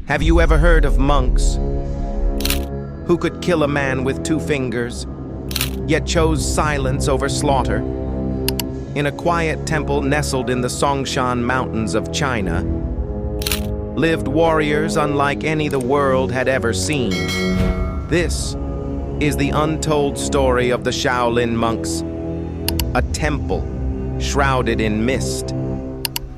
Have you ever heard of monks who could kill a man with 2 fingers, yet chose silence over slaughter? In a quiet temple nestled in the Songshan Mountains of China, lived warriors unlike any the world had ever seen. This is the untold story of the Shaolin Monks, a temple shrouded in mist.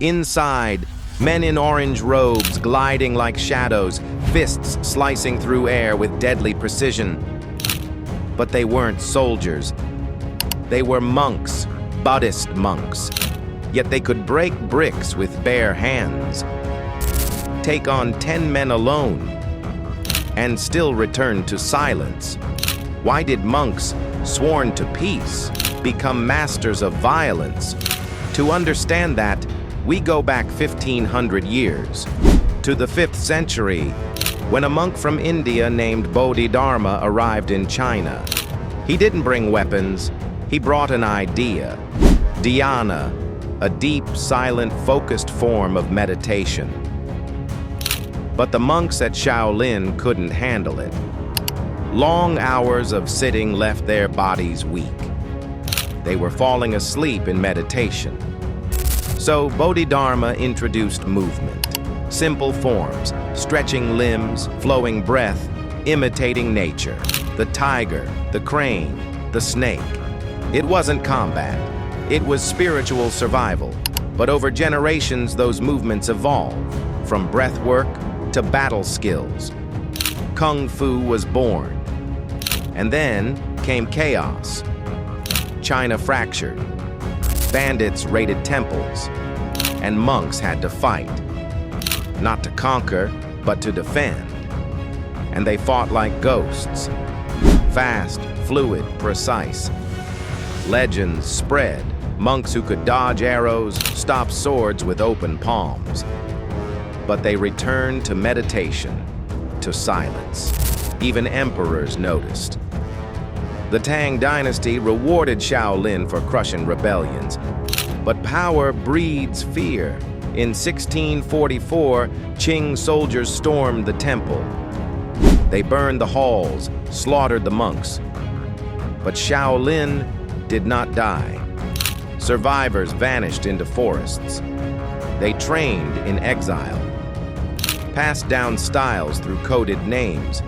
Inside, men in orange robes gliding like shadows, fists slicing through air with deadly precision. But they weren't soldiers. They were monks, Buddhist monks. Yet they could break bricks with bare hands, take on 10 men alone, and still return to silence. Why did monks, sworn to peace, become masters of violence? To understand that, we go back 1,500 years, to the 5th century, when a monk from India named Bodhidharma arrived in China. He didn't bring weapons, he brought an idea. Dhyana, a deep, silent, focused form of meditation. But the monks at Shaolin couldn't handle it. Long hours of sitting left their bodies weak. They were falling asleep in meditation. So Bodhidharma introduced movement, simple forms, stretching limbs, flowing breath, imitating nature, the tiger, the crane, the snake. It wasn't combat, it was spiritual survival. But over generations, those movements evolved, from breath work to battle skills. Kung Fu was born. And then came chaos. China fractured. Bandits raided temples, and monks had to fight. Not to conquer, but to defend. And they fought like ghosts. Fast, fluid, precise. Legends spread. Monks who could dodge arrows, stop swords with open palms. But they returned to meditation, to silence. Even emperors noticed. The Tang dynasty rewarded Shaolin for crushing rebellions. But power breeds fear. In 1644, Qing soldiers stormed the temple. They burned the halls, slaughtered the monks. But Shaolin did not die. Survivors vanished into forests. They trained in exile, passed down styles through coded names.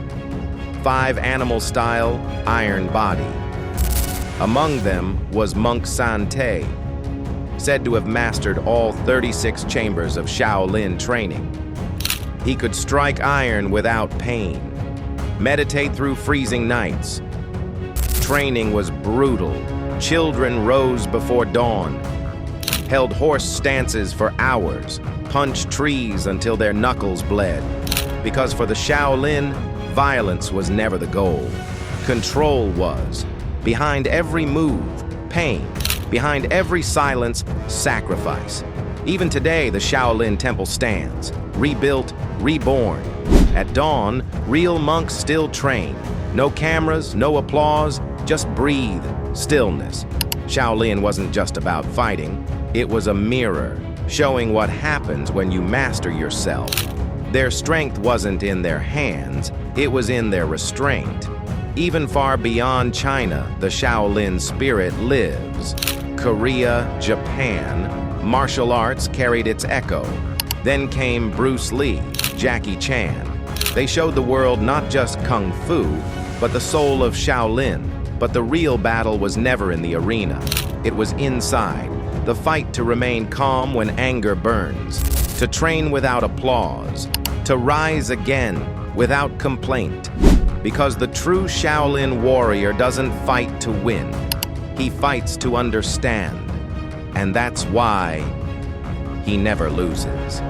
5 animal style, iron body. Among them was Monk Sante, said to have mastered all 36 chambers of Shaolin training. He could strike iron without pain, meditate through freezing nights. Training was brutal. Children rose before dawn, held horse stances for hours, punched trees until their knuckles bled. Because for the Shaolin, violence was never the goal. Control was. Behind every move, pain. Behind every silence, sacrifice. Even today, the Shaolin Temple stands, rebuilt, reborn. At dawn, real monks still train. No cameras, no applause, just breathe, stillness. Shaolin wasn't just about fighting. It was a mirror, showing what happens when you master yourself. Their strength wasn't in their hands, it was in their restraint. Even far beyond China, the Shaolin spirit lives. Korea, Japan, martial arts carried its echo. Then came Bruce Lee, Jackie Chan. They showed the world not just Kung Fu, but the soul of Shaolin. But the real battle was never in the arena. It was inside, the fight to remain calm when anger burns, to train without applause, to rise again without complaint. Because the true Shaolin warrior doesn't fight to win. He fights to understand. And that's why he never loses.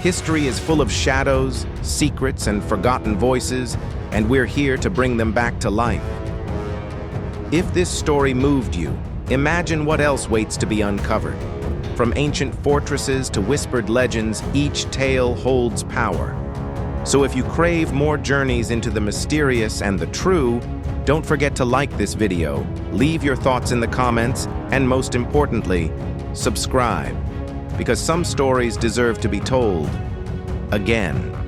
History is full of shadows, secrets, and forgotten voices, and we're here to bring them back to life. If this story moved you, imagine what else waits to be uncovered. From ancient fortresses to whispered legends, each tale holds power. So if you crave more journeys into the mysterious and the true, don't forget to like this video, leave your thoughts in the comments, and most importantly, subscribe. because some stories deserve to be told again.